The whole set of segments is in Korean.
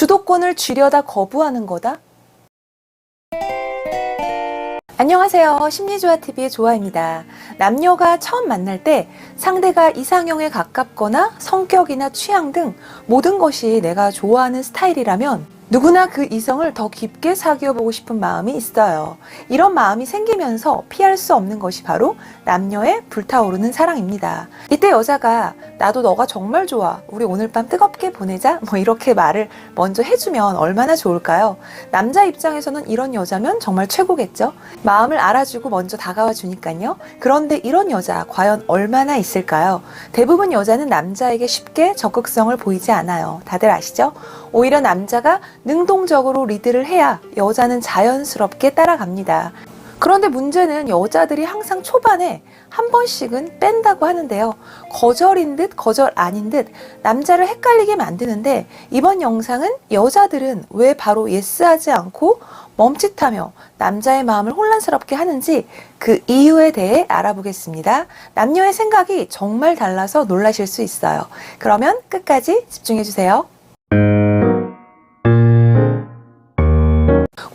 주도권을 쥐려다 거부하는 거다? 안녕하세요. 심리조화TV의 조아입니다. 남녀가 처음 만날 때 상대가 이상형에 가깝거나 성격이나 취향 등 모든 것이 내가 좋아하는 스타일이라면 누구나 그 이성을 더 깊게 사귀어보고 싶은 마음이 있어요. 이런 마음이 생기면서 피할 수 없는 것이 바로 남녀의 불타오르는 사랑입니다. 이때 여자가 나도 너가 정말 좋아. 우리 오늘 밤 뜨겁게 보내자. 이렇게 말을 먼저 해주면 얼마나 좋을까요? 남자 입장에서는 이런 여자면 정말 최고겠죠? 마음을 알아주고 먼저 다가와 주니까요. 그런데 이런 여자 과연 얼마나 있을까요? 대부분 여자는 남자에게 쉽게 적극성을 보이지 않아요. 다들 아시죠? 오히려 남자가 능동적으로 리드를 해야 여자는 자연스럽게 따라갑니다. 그런데 문제는 여자들이 항상 초반에 한 번씩은 뺀다고 하는데요. 거절인 듯 거절 아닌 듯 남자를 헷갈리게 만드는데 이번 영상은 여자들은 왜 바로 예스하지 않고 멈칫하며 남자의 마음을 혼란스럽게 하는지 그 이유에 대해 알아보겠습니다. 남녀의 생각이 정말 달라서 놀라실 수 있어요. 그러면 끝까지 집중해주세요.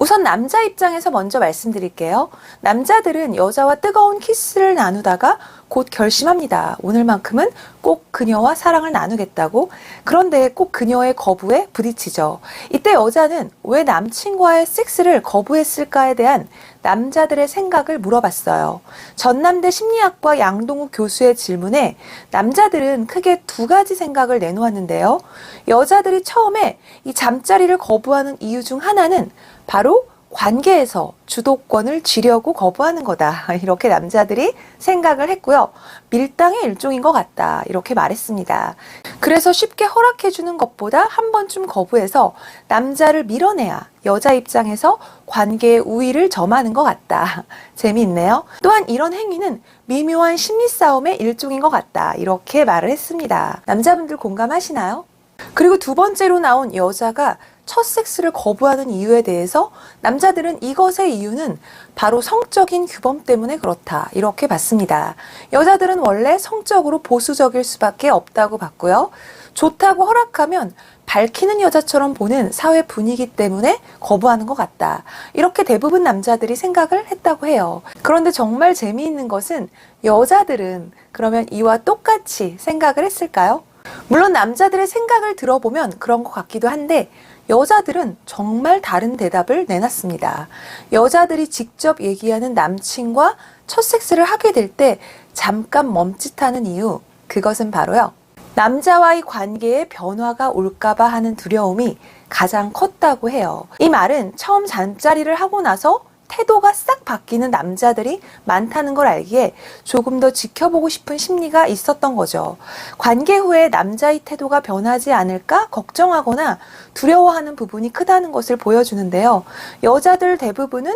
우선 남자 입장에서 먼저 말씀드릴게요. 남자들은 여자와 뜨거운 키스를 나누다가 곧 결심합니다. 오늘만큼은 꼭 그녀와 사랑을 나누겠다고. 그런데 꼭 그녀의 거부에 부딪히죠. 이때 여자는 왜 남친과의 섹스를 거부했을까에 대한 남자들의 생각을 물어봤어요. 전남대 심리학과 양동욱 교수의 질문에 남자들은 크게 두 가지 생각을 내놓았는데요. 여자들이 처음에 이 잠자리를 거부하는 이유 중 하나는 바로 관계에서 주도권을 쥐려고 거부하는 거다. 이렇게 남자들이 생각을 했고요. 밀당의 일종인 것 같다. 이렇게 말했습니다. 그래서 쉽게 허락해주는 것보다 한 번쯤 거부해서 남자를 밀어내야 여자 입장에서 관계의 우위를 점하는 것 같다. 재미있네요. 또한 이런 행위는 미묘한 심리 싸움의 일종인 것 같다. 이렇게 말을 했습니다. 남자분들 공감하시나요? 그리고 두 번째로 나온 여자가 첫 섹스를 거부하는 이유에 대해서 남자들은 이것의 이유는 바로 성적인 규범 때문에 그렇다. 이렇게 봤습니다. 여자들은 원래 성적으로 보수적일 수밖에 없다고 봤고요. 좋다고 허락하면 밝히는 여자처럼 보는 사회 분위기 때문에 거부하는 것 같다. 이렇게 대부분 남자들이 생각을 했다고 해요. 그런데 정말 재미있는 것은 여자들은 그러면 이와 똑같이 생각을 했을까요? 물론 남자들의 생각을 들어보면 그런 것 같기도 한데 여자들은 정말 다른 대답을 내놨습니다. 여자들이 직접 얘기하는 남친과 첫 섹스를 하게 될 때 잠깐 멈칫하는 이유, 그것은 바로요. 남자와의 관계에 변화가 올까봐 하는 두려움이 가장 컸다고 해요. 이 말은 처음 잠자리를 하고 나서 태도가 싹 바뀌는 남자들이 많다는 걸 알기에 조금 더 지켜보고 싶은 심리가 있었던 거죠. 관계 후에 남자의 태도가 변하지 않을까 걱정하거나 두려워하는 부분이 크다는 것을 보여주는데요. 여자들 대부분은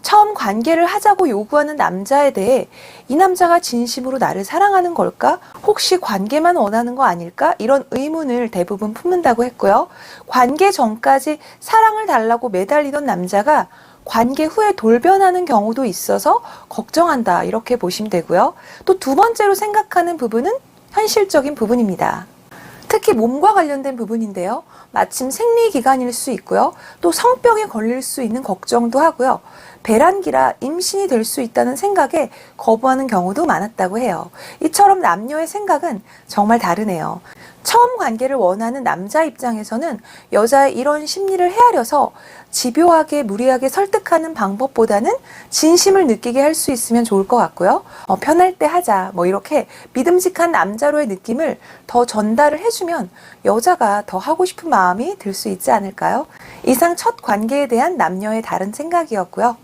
처음 관계를 하자고 요구하는 남자에 대해 이 남자가 진심으로 나를 사랑하는 걸까? 혹시 관계만 원하는 거 아닐까? 이런 의문을 대부분 품는다고 했고요. 관계 전까지 사랑을 달라고 매달리던 남자가 관계 후에 돌변하는 경우도 있어서 걱정한다. 이렇게 보시면 되고요. 또 두 번째로 생각하는 부분은 현실적인 부분입니다. 특히 몸과 관련된 부분인데요. 마침 생리기간일 수 있고요. 또 성병에 걸릴 수 있는 걱정도 하고요. 배란기라 임신이 될 수 있다는 생각에 거부하는 경우도 많았다고 해요. 이처럼 남녀의 생각은 정말 다르네요. 처음 관계를 원하는 남자 입장에서는 여자의 이런 심리를 헤아려서 집요하게 무리하게 설득하는 방법보다는 진심을 느끼게 할 수 있으면 좋을 것 같고요. 편할 때 하자 이렇게 믿음직한 남자로의 느낌을 더 전달을 해주면 여자가 더 하고 싶은 마음이 들 수 있지 않을까요? 이상 첫 관계에 대한 남녀의 다른 생각이었고요.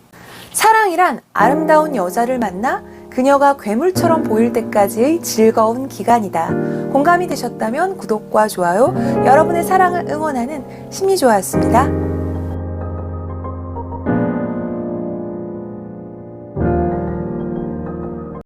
사랑이란 아름다운 여자를 만나 그녀가 괴물처럼 보일 때까지의 즐거운 기간이다. 공감이 되셨다면 구독과 좋아요, 여러분의 사랑을 응원하는 심리조화였습니다.